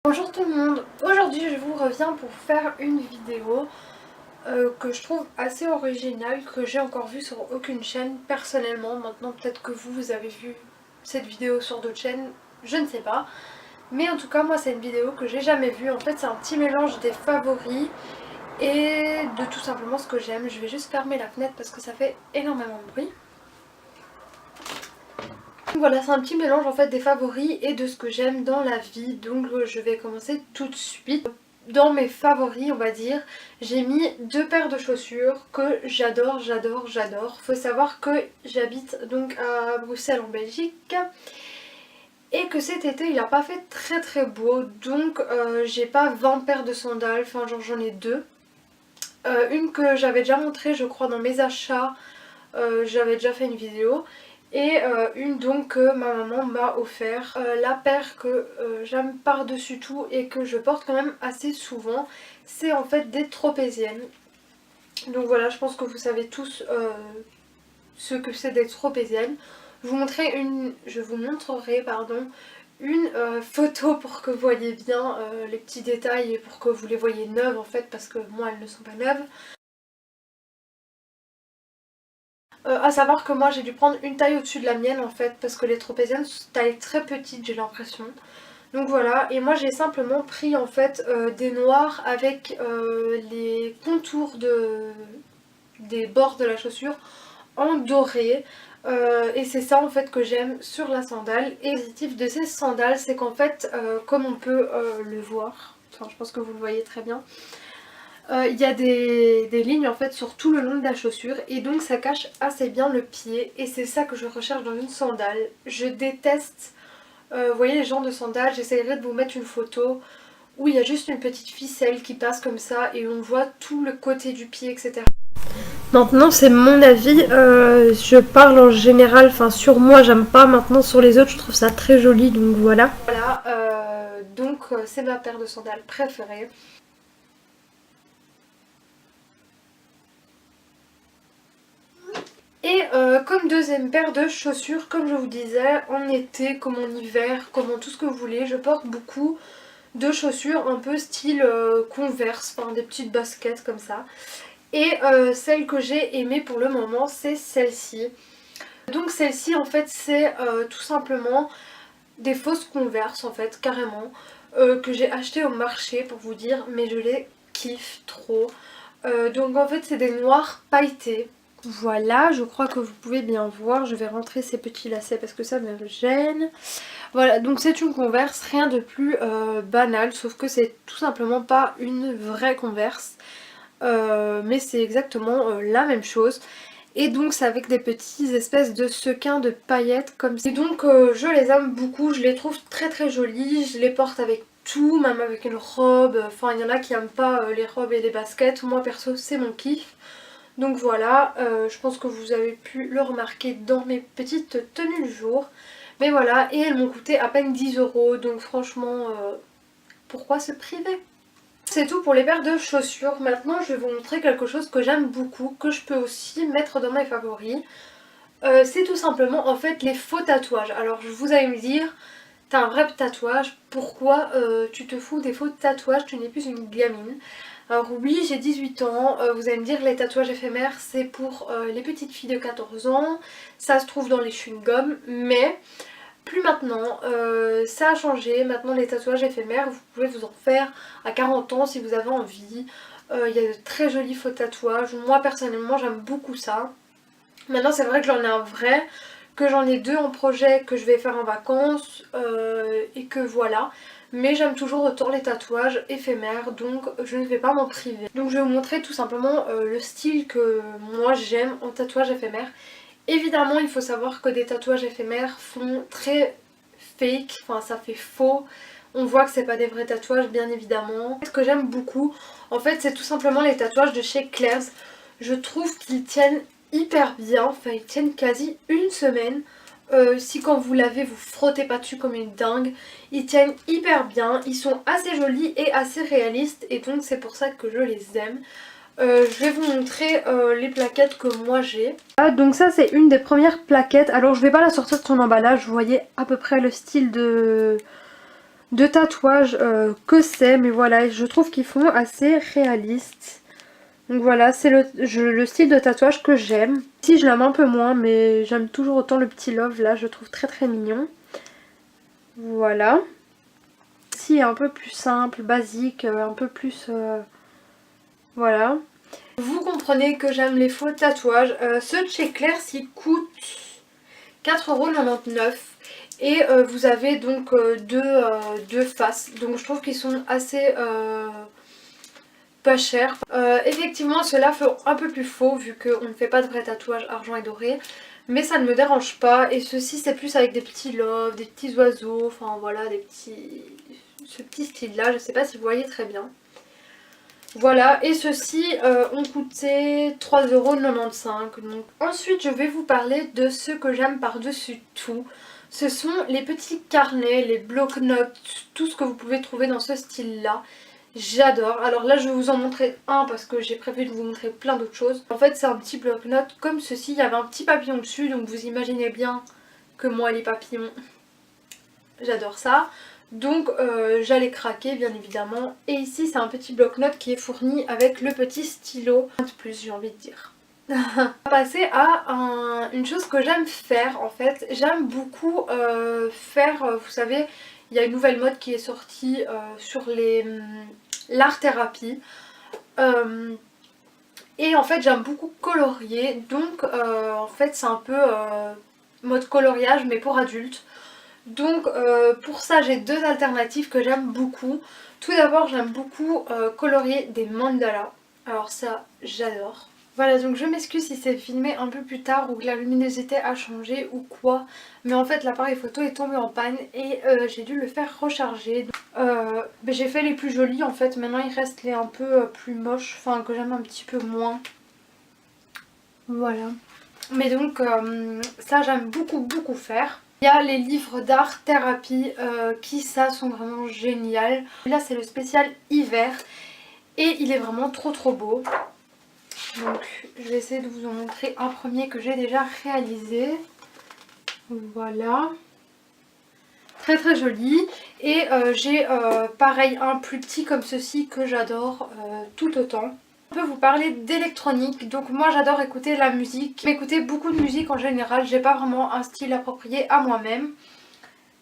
Bonjour tout le monde, aujourd'hui je vous reviens pour faire une vidéo que je trouve assez originale, que j'ai encore vue sur aucune chaîne personnellement. Maintenant peut-être que vous avez vu cette vidéo sur d'autres chaînes, je ne sais pas. Mais en tout cas moi c'est une vidéo que j'ai jamais vue. En fait c'est un petit mélange des favoris et de tout simplement ce que j'aime. Je vais juste fermer la fenêtre parce que ça fait énormément de bruit. Voilà, c'est un petit mélange en fait des favoris et de ce que j'aime dans la vie, donc je vais commencer tout de suite. Dans mes favoris, on va dire, j'ai mis deux paires de chaussures que j'adore, j'adore, j'adore. Faut savoir que j'habite donc à Bruxelles en Belgique et que cet été il a pas fait très très beau, donc j'ai pas 20 paires de sandales, enfin genre j'en ai deux. Une que j'avais déjà montrée je crois dans mes achats, j'avais déjà fait une vidéo. Et une donc que ma maman m'a offert. La paire que j'aime par-dessus tout et que je porte quand même assez souvent, c'est en fait des tropéziennes. Donc voilà, je pense que vous savez tous ce que c'est des tropéziennes. Je vous montrerai pardon, une photo pour que vous voyez bien les petits détails et pour que vous les voyez neuves en fait, parce que moi elles ne sont pas neuves. À savoir que moi j'ai dû prendre une taille au-dessus de la mienne en fait, parce que les tropéziennes sont taille très petite, j'ai l'impression. Donc voilà, et moi j'ai simplement pris en fait des noirs avec les contours des bords de la chaussure en doré. Et c'est ça en fait que j'aime sur la sandale. Et le positif de ces sandales, c'est qu'en fait, comme on peut le voir, enfin je pense que vous le voyez très bien, il y a des lignes en fait sur tout le long de la chaussure et donc ça cache assez bien le pied et c'est ça que je recherche dans une sandale. Je déteste, vous voyez les genres de sandales, j'essaierai de vous mettre une photo où il y a juste une petite ficelle qui passe comme ça et on voit tout le côté du pied, etc. Maintenant c'est mon avis, je parle en général, enfin sur moi j'aime pas, maintenant sur les autres je trouve ça très joli, donc voilà. Voilà, donc c'est ma paire de sandales préférée. Et comme deuxième paire de chaussures, comme je vous disais, en été, comme en hiver, comme en tout ce que vous voulez, je porte beaucoup de chaussures un peu style Converse, enfin des petites baskets comme ça. Et celle que j'ai aimée pour le moment, c'est celle-ci. Donc celle-ci en fait c'est tout simplement des fausses Converse en fait, carrément, que j'ai achetées au marché pour vous dire, mais je les kiffe trop. Donc en fait c'est des noirs pailletés. Voilà, je crois que vous pouvez bien voir, je vais rentrer ces petits lacets parce que ça me gêne. Voilà, donc c'est une Converse, rien de plus banal, sauf que c'est tout simplement pas une vraie Converse. Mais c'est exactement la même chose. Et donc c'est avec des petits espèces de sequins de paillettes comme ça. Et donc je les aime beaucoup, je les trouve très très jolies, je les porte avec tout, même avec une robe. Enfin il y en a qui aiment pas les robes et les baskets, moi perso c'est mon kiff. Donc voilà, je pense que vous avez pu le remarquer dans mes petites tenues du jour. Mais voilà, et elles m'ont coûté à peine 10 €, donc franchement, pourquoi se priver? C'est tout pour les paires de chaussures. Maintenant je vais vous montrer quelque chose que j'aime beaucoup, que je peux aussi mettre dans mes favoris. C'est tout simplement en fait les faux tatouages. Alors vous allez me dire, t'as un vrai tatouage, pourquoi tu te fous des faux tatouages, tu n'es plus une gamine? Alors oui, j'ai 18 ans, vous allez me dire les tatouages éphémères c'est pour les petites filles de 14 ans, ça se trouve dans les chewing-gums, mais plus maintenant, ça a changé, maintenant les tatouages éphémères vous pouvez vous en faire à 40 ans si vous avez envie. Il y a de très jolis faux tatouages, moi personnellement j'aime beaucoup ça. Maintenant c'est vrai que j'en ai un vrai, que j'en ai deux en projet que je vais faire en vacances et que voilà. Mais j'aime toujours autant les tatouages éphémères, donc je ne vais pas m'en priver. Donc je vais vous montrer tout simplement le style que moi j'aime en tatouage éphémère. Évidemment il faut savoir que des tatouages éphémères font très fake, enfin ça fait faux. On voit que c'est pas des vrais tatouages bien évidemment. Ce que j'aime beaucoup en fait c'est tout simplement les tatouages de chez Claire's. Je trouve qu'ils tiennent hyper bien, enfin ils tiennent quasi une semaine. Si quand vous lavez vous frottez pas dessus comme une dingue, ils tiennent hyper bien, ils sont assez jolis et assez réalistes et donc c'est pour ça que je les aime. Je vais vous montrer les plaquettes que moi j'ai. Ah, donc ça c'est une des premières plaquettes, alors je vais pas la sortir de son emballage, vous voyez à peu près le style de tatouage que c'est, mais voilà, je trouve qu'ils font assez réaliste. Donc voilà, c'est le style de tatouage que j'aime. Si je l'aime un peu moins, mais j'aime toujours autant le petit love là, je le trouve très très mignon. Voilà. Si un peu plus simple, basique, un peu plus... voilà. Vous comprenez que j'aime les faux tatouages. Ceux de chez Claire's ils coûtent 4,99 € et vous avez donc deux faces. Donc je trouve qu'ils sont assez pas chers. Effectivement ceux-là font un peu plus faux vu qu'on ne fait pas de vrai tatouage argent et doré. Mais ça ne me dérange pas. Et ceci c'est plus avec des petits loves, des petits oiseaux. Enfin voilà, des petits... ce petit style là. Je sais pas si vous voyez très bien. Voilà, et ceux-ci ont coûté 3,95 €. Donc, ensuite, je vais vous parler de ce que j'aime par-dessus tout. Ce sont les petits carnets, les bloc-notes, tout ce que vous pouvez trouver dans ce style-là. J'adore. Alors là, je vais vous en montrer un parce que j'ai prévu de vous montrer plein d'autres choses. En fait, c'est un petit bloc-notes comme ceci. Il y avait un petit papillon dessus, donc vous imaginez bien que moi, les papillons, j'adore ça. Donc j'allais craquer bien évidemment. Et ici c'est un petit bloc-notes qui est fourni avec le petit stylo de plus, j'ai envie de dire. On va passer à une chose que j'aime faire en fait. J'aime beaucoup faire, vous savez, il y a une nouvelle mode qui est sortie sur l'art thérapie. Et en fait j'aime beaucoup colorier. Donc en fait c'est un peu mode coloriage mais pour adultes. Donc pour ça j'ai deux alternatives que j'aime beaucoup. Tout d'abord j'aime beaucoup colorier des mandalas. Alors ça j'adore. Voilà, donc je m'excuse si c'est filmé un peu plus tard ou que la luminosité a changé ou quoi. Mais en fait l'appareil photo est tombé en panne et j'ai dû le faire recharger. J'ai fait les plus jolis en fait. Maintenant il reste les un peu plus moches, enfin que j'aime un petit peu moins. Voilà. Mais donc ça j'aime beaucoup faire. Il y a les livres d'art thérapie qui ça sont vraiment géniaux. Là c'est le spécial hiver et il est vraiment trop beau. Donc je vais essayer de vous en montrer un premier que j'ai déjà réalisé. Voilà. Très joli. Et j'ai pareil un plus petit comme ceci que j'adore tout autant. Je peux vous parler d'électronique. Donc moi j'adore écouter la musique. J'écoute beaucoup de musique en général. J'ai pas vraiment un style approprié à moi-même.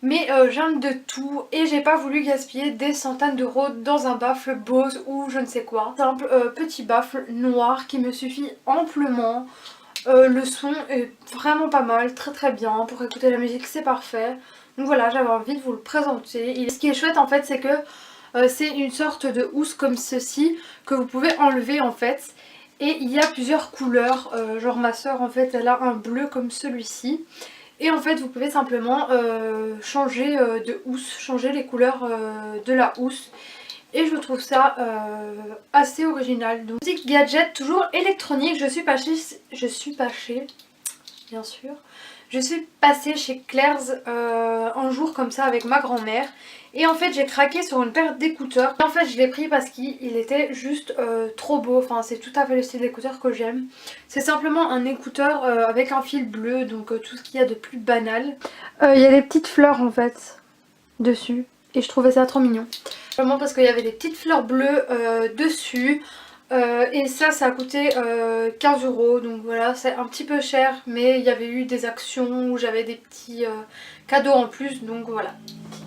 Mais j'aime de tout et j'ai pas voulu gaspiller des centaines d'euros dans un baffle Bose ou je ne sais quoi. Simple petit baffle noir qui me suffit amplement. Le son est vraiment pas mal, très bien. Pour écouter la musique c'est parfait. Donc voilà, j'avais envie de vous le présenter. Et ce qui est chouette en fait c'est que c'est une sorte de housse comme ceci que vous pouvez enlever en fait. Et il y a plusieurs couleurs, genre ma soeur en fait elle a un bleu comme celui-ci. Et en fait vous pouvez simplement changer de housse, changer les couleurs de la housse. Et je trouve ça assez original. Donc musique gadget toujours électronique, je suis passée chez Claire's un jour comme ça avec ma grand-mère. Et en fait j'ai craqué sur une paire d'écouteurs. En fait je l'ai pris parce qu'il était juste trop beau. Enfin c'est tout à fait le style d'écouteur que j'aime. C'est simplement un écouteur avec un fil bleu. Donc tout ce qu'il y a de plus banal. Il y a des petites fleurs en fait dessus. Et je trouvais ça trop mignon. Vraiment parce qu'il y avait des petites fleurs bleues dessus. Et ça a coûté 15 €. Donc voilà, c'est un petit peu cher. Mais il y avait eu des actions où j'avais des petits cadeaux en plus. Donc voilà.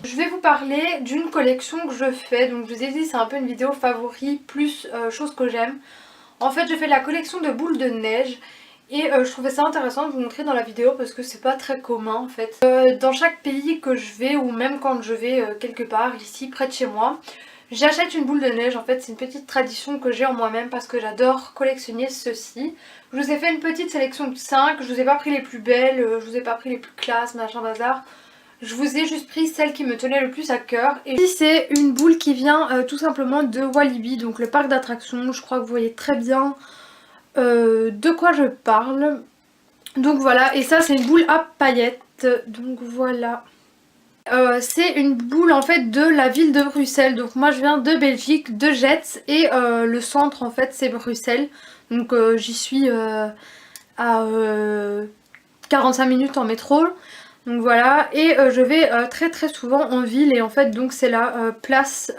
Je vais vous parler d'une collection que je fais. Donc je vous ai dit c'est un peu une vidéo favori plus chose que j'aime. En fait je fais la collection de boules de neige. Et je trouvais ça intéressant de vous montrer dans la vidéo parce que c'est pas très commun en fait. Dans chaque pays que je vais ou même quand je vais quelque part ici près de chez moi, j'achète une boule de neige. En fait c'est une petite tradition que j'ai en moi-même parce que j'adore collectionner ceci. Je vous ai fait une petite sélection de 5, je vous ai pas pris les plus belles, je vous ai pas pris les plus classes, machin bazar. Je vous ai juste pris celle qui me tenait le plus à cœur. Et ici c'est une boule qui vient tout simplement de Walibi, donc le parc d'attractions. Je crois que vous voyez très bien de quoi je parle. Donc voilà, et ça c'est une boule à paillettes. Donc voilà. C'est une boule en fait de la ville de Bruxelles. Donc moi je viens de Belgique, de Jets. Et le centre en fait c'est Bruxelles. Donc j'y suis à 45 minutes en métro. Donc voilà, et je vais très souvent en ville, et en fait donc c'est la place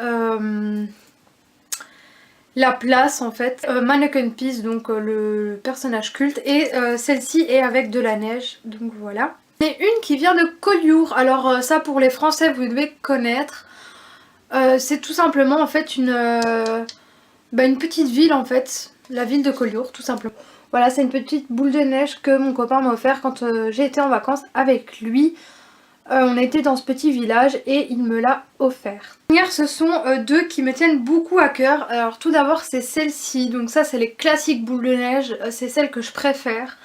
en fait, Mannequin Peace, donc le personnage culte, et celle-ci est avec de la neige, donc voilà. Et une qui vient de Collioure, alors ça pour les Français vous devez connaître. C'est tout simplement en fait une petite ville en fait, la ville de Collioure tout simplement. Voilà, c'est une petite boule de neige que mon copain m'a offert quand j'ai été en vacances avec lui. On a été dans ce petit village et il me l'a offert. Ce sont deux qui me tiennent beaucoup à cœur. Alors tout d'abord c'est celle-ci, donc ça c'est les classiques boules de neige, c'est celle que je préfère.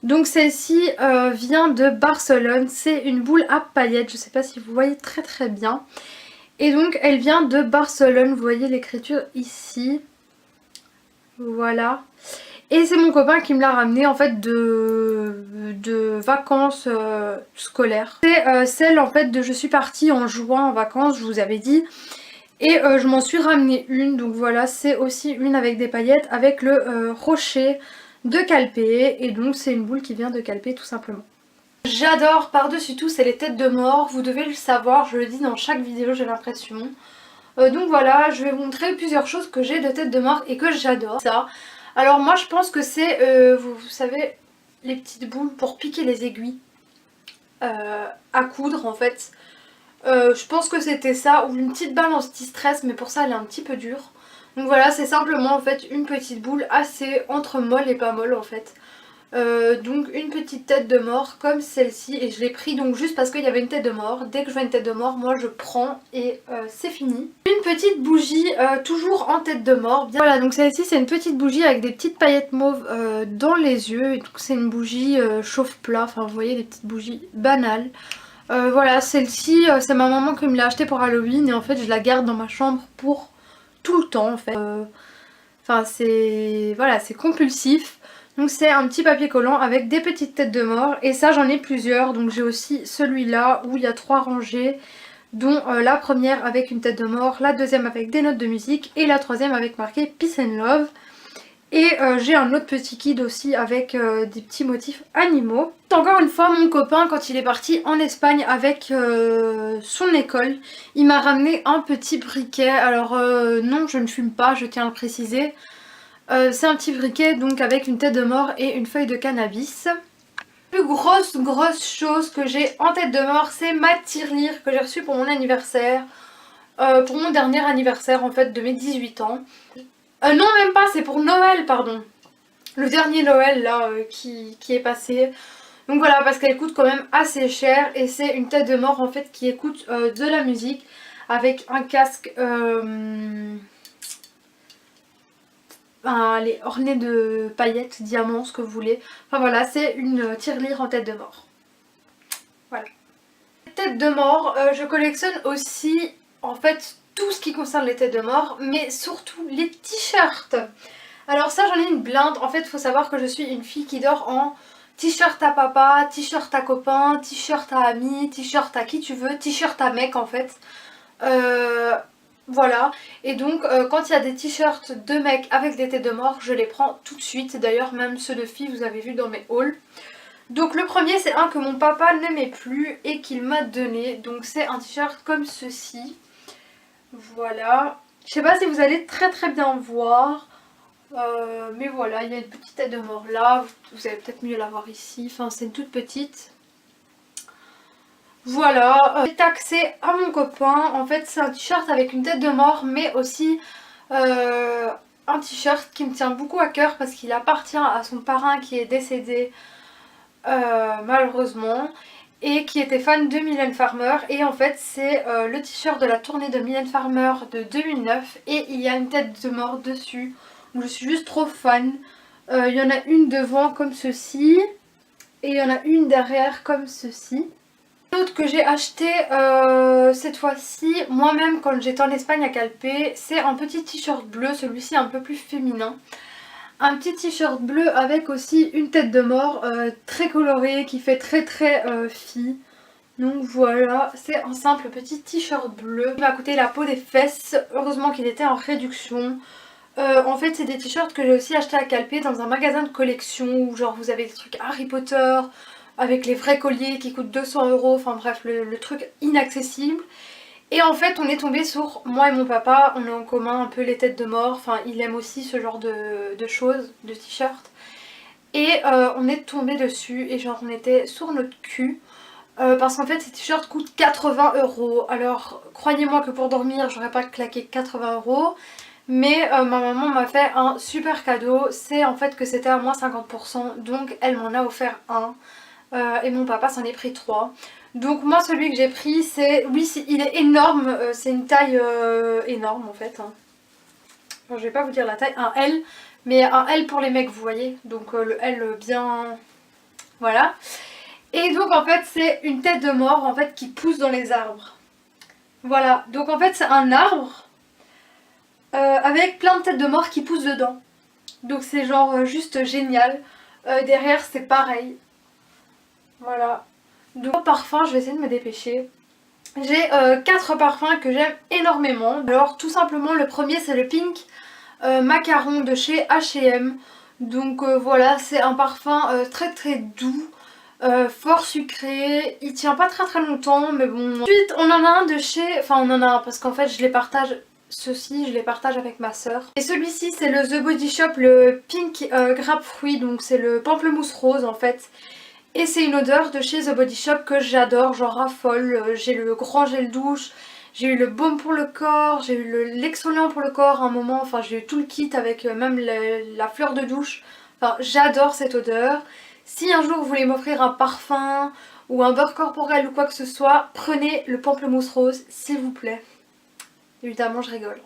Donc celle-ci vient de Barcelone, c'est une boule à paillettes, je sais pas si vous voyez très bien. Et donc elle vient de Barcelone, vous voyez l'écriture ici. Voilà. Et c'est mon copain qui me l'a ramené en fait de vacances scolaires. C'est celle en fait de je suis partie en juin en vacances, je vous avais dit. Et je m'en suis ramené une, donc voilà, c'est aussi une avec des paillettes avec le rocher de Calpé. Et donc c'est une boule qui vient de Calpé tout simplement. J'adore par-dessus tout, c'est les têtes de mort, vous devez le savoir, je le dis dans chaque vidéo j'ai l'impression. Donc voilà, je vais vous montrer plusieurs choses que j'ai de têtes de mort et que j'adore. Ça. Alors moi je pense que c'est, vous savez, les petites boules pour piquer les aiguilles à coudre en fait. Je pense que c'était ça, ou une petite balle anti-stress, mais pour ça elle est un petit peu dure. Donc voilà, c'est simplement en fait une petite boule assez entre molle et pas molle en fait. Donc une petite tête de mort comme celle-ci, et je l'ai pris donc juste parce qu'il y avait une tête de mort. Dès que je vois une tête de mort, moi je prends et c'est fini. Une petite bougie toujours en tête de mort. Bien, voilà, donc celle-ci c'est une petite bougie avec des petites paillettes mauves dans les yeux, et donc c'est une bougie chauffe-plat, enfin vous voyez, des petites bougies banales. Voilà, celle-ci c'est ma maman qui me l'a achetée pour Halloween, et en fait je la garde dans ma chambre pour tout le temps en fait. Enfin c'est, voilà, c'est compulsif. Donc c'est un petit papier collant avec des petites têtes de mort, et ça j'en ai plusieurs. Donc j'ai aussi celui-là où il y a 3 rangées, dont la première avec une tête de mort, la deuxième avec des notes de musique et la troisième avec marqué Peace and Love. Et j'ai un autre petit kit aussi avec des petits motifs animaux. Encore une fois, mon copain, quand il est parti en Espagne avec son école, il m'a ramené un petit briquet. Alors non, je ne fume pas, je tiens à le préciser. C'est un petit briquet donc avec une tête de mort et une feuille de cannabis. La plus grosse chose que j'ai en tête de mort, c'est ma tirelire que j'ai reçue pour mon anniversaire. Pour mon dernier anniversaire en fait de mes 18 ans. Non même pas, c'est pour Noël pardon. Le dernier Noël là qui est passé. Donc voilà, parce qu'elle coûte quand même assez cher, et c'est une tête de mort en fait qui écoute de la musique avec un casque... elle est ornée de paillettes, diamants, ce que vous voulez. Enfin voilà, c'est une tirelire en tête de mort. Voilà. Tête de mort, je collectionne aussi en fait tout ce qui concerne les têtes de mort, mais surtout les t-shirts. Alors ça j'en ai une blinde. En fait il faut savoir que je suis une fille qui dort en t-shirt à papa, t-shirt à copain, t-shirt à ami, t-shirt à qui tu veux, t-shirt à mec en fait. Voilà, et donc quand il y a des t-shirts de mecs avec des têtes de mort, je les prends tout de suite. D'ailleurs même ceux de filles vous avez vu dans mes hauls. Donc le premier c'est un que mon papa n'aimait plus et qu'il m'a donné. Donc c'est un t-shirt comme ceci. Voilà, je sais pas si vous allez très bien voir. Mais voilà, il y a une petite tête de mort là. Vous allez peut-être mieux la voir ici, enfin c'est une toute petite. Voilà, j'ai taxé à mon copain. En fait c'est un t-shirt avec une tête de mort, mais aussi un t-shirt qui me tient beaucoup à cœur parce qu'il appartient à son parrain qui est décédé malheureusement, et qui était fan de Mylène Farmer. Et en fait c'est le t-shirt de la tournée de Mylène Farmer de 2009, et il y a une tête de mort dessus. Donc je suis juste trop fan. Il y en a une devant comme ceci, et il y en a une derrière comme ceci. L'autre que j'ai acheté cette fois-ci, moi-même quand j'étais en Espagne à Calpé, c'est un petit t-shirt bleu, celui-ci un peu plus féminin. Un petit t-shirt bleu avec aussi une tête de mort très colorée qui fait très fille. Donc voilà, c'est un simple petit t-shirt bleu. Il m'a coûté la peau des fesses, heureusement qu'il était en réduction. En fait c'est des t-shirts que j'ai aussi acheté à Calpé dans un magasin de collection où genre vous avez des trucs Harry Potter, avec les vrais colliers qui coûtent 200 €, enfin bref, le truc inaccessible. Et en fait on est tombé sur, moi et mon papa, on a en commun un peu les têtes de mort, enfin il aime aussi ce genre de choses, de t-shirts. Et on est tombé dessus et genre on était sur notre cul. Parce qu'en fait ces t-shirts coûtent 80 €. Alors croyez-moi que pour dormir j'aurais pas claqué 80 €. Mais ma maman m'a fait un super cadeau. C'est en fait que c'était à moins 50%. Donc elle m'en a offert un. Et mon papa s'en est pris 3. Donc moi celui que j'ai pris c'est... Oui il est énorme. C'est une taille énorme en fait. Enfin, je vais pas vous dire la taille. Un L. Mais un L pour les mecs vous voyez. Donc le L bien... Voilà. Et donc en fait c'est une tête de mort en fait qui pousse dans les arbres. Voilà. Donc en fait c'est un arbre. Avec plein de têtes de mort qui poussent dedans. Donc c'est genre juste génial. Derrière c'est pareil. Voilà. Donc parfum, je vais essayer de me dépêcher. J'ai 4 parfums que j'aime énormément. Alors tout simplement le premier c'est le Pink Macaron de chez H&M. Donc voilà, c'est un parfum très très doux. Fort sucré, il tient pas très longtemps mais bon. Ensuite on en a un de chez... Enfin on en a un parce qu'en fait je les partage... Ceux-ci je les partage avec ma soeur. Et celui-ci c'est le The Body Shop, le Pink Grapefruit, donc c'est le pamplemousse rose en fait. Et c'est une odeur de chez The Body Shop que j'adore, j'en raffole. J'ai le grand gel douche, j'ai eu le baume pour le corps, j'ai eu l'exfoliant pour le corps à un moment, enfin j'ai eu tout le kit avec même la fleur de douche. Enfin j'adore cette odeur. Si un jour vous voulez m'offrir un parfum ou un beurre corporel ou quoi que ce soit, prenez le pamplemousse rose s'il vous plaît. Évidemment je rigole.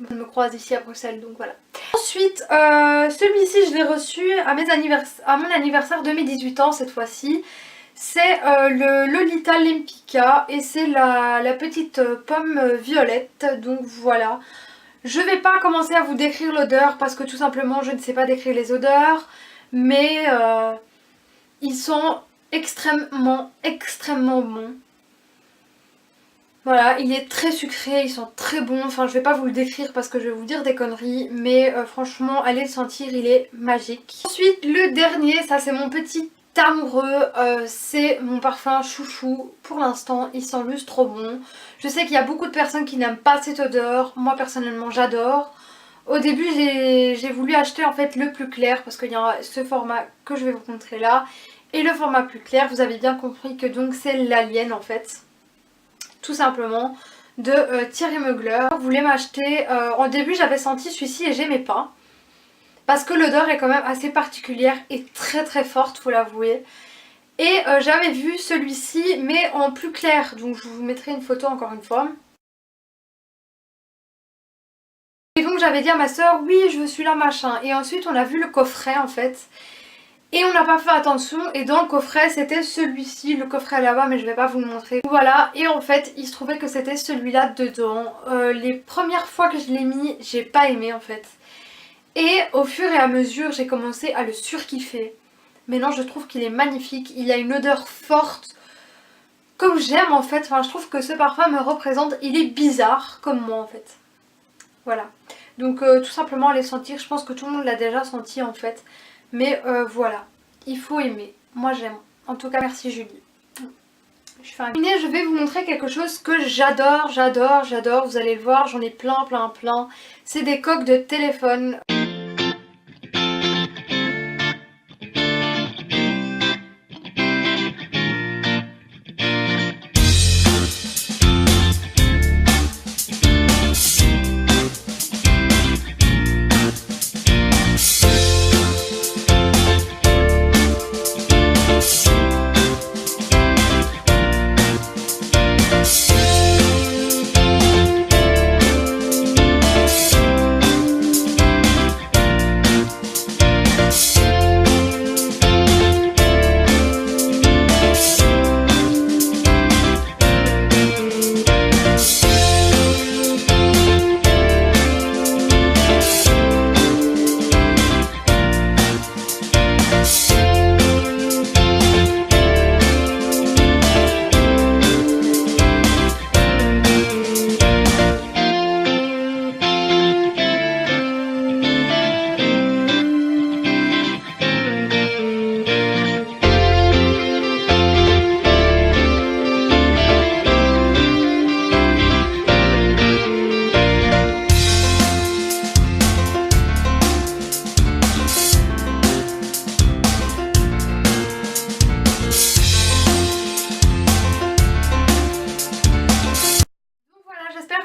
Je me croise ici à Bruxelles donc voilà. Ensuite celui-ci je l'ai reçu à mon anniversaire de mes 18 ans cette fois-ci. C'est le Lolita Lempicka et c'est la petite pomme violette, donc voilà. Je vais pas commencer à vous décrire l'odeur parce que tout simplement je ne sais pas décrire les odeurs. Mais ils sont extrêmement bons. Voilà, il est très sucré, ils sont très bons. Enfin, je vais pas vous le décrire parce que je vais vous dire des conneries. Mais franchement, allez le sentir, il est magique. Ensuite, le dernier, ça c'est mon petit amoureux. C'est mon parfum chouchou. Pour l'instant, il sent juste trop bon. Je sais qu'il y a beaucoup de personnes qui n'aiment pas cette odeur. Moi, personnellement, j'adore. Au début, j'ai voulu acheter en fait le plus clair parce qu'il y a ce format que je vais vous montrer là. Et le format plus clair, vous avez bien compris que donc c'est l'Alien en fait. Tout simplement de Thierry Mugler. Je voulais m'acheter, au début j'avais senti celui-ci et j'aimais pas parce que l'odeur est quand même assez particulière et très forte, faut l'avouer. Et j'avais vu celui-ci mais en plus clair, donc je vous mettrai une photo encore une fois. Et donc j'avais dit à ma soeur oui je veux celui-là machin, et ensuite on a vu le coffret en fait. Et on n'a pas fait attention et dans le coffret c'était celui-ci, le coffret là-bas mais je vais pas vous le montrer. Voilà, et en fait il se trouvait que c'était celui-là dedans. Les premières fois que je l'ai mis j'ai pas aimé en fait. Et au fur et à mesure j'ai commencé à le surkiffer. Maintenant je trouve qu'il est magnifique, il a une odeur forte comme j'aime en fait. Enfin je trouve que ce parfum me représente, il est bizarre comme moi en fait. Voilà, donc tout simplement allez sentir, je pense que tout le monde l'a déjà senti en fait. Mais voilà, il faut aimer. Moi j'aime. En tout cas merci Julie. Je vais vous montrer quelque chose que j'adore. Vous allez le voir, j'en ai plein. C'est des coques de téléphone.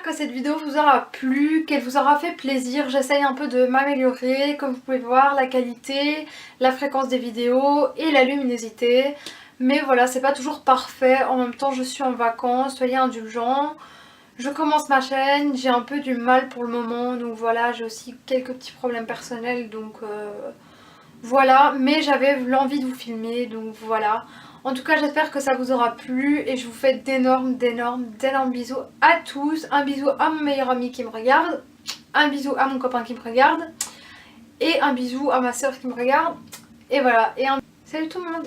que cette vidéo vous aura plu, qu'elle vous aura fait plaisir. J'essaye un peu de m'améliorer, comme vous pouvez voir, la qualité, la fréquence des vidéos et la luminosité. Mais voilà, c'est pas toujours parfait. En même temps, je suis en vacances, soyez indulgents. Je commence ma chaîne, j'ai un peu du mal pour le moment, donc voilà, j'ai aussi quelques petits problèmes personnels, donc voilà. Mais j'avais l'envie de vous filmer, donc voilà. En tout cas, j'espère que ça vous aura plu et je vous fais d'énormes bisous à tous. Un bisou à mon meilleur ami qui me regarde, un bisou à mon copain qui me regarde et un bisou à ma soeur qui me regarde. Et voilà, et un... Salut tout le monde!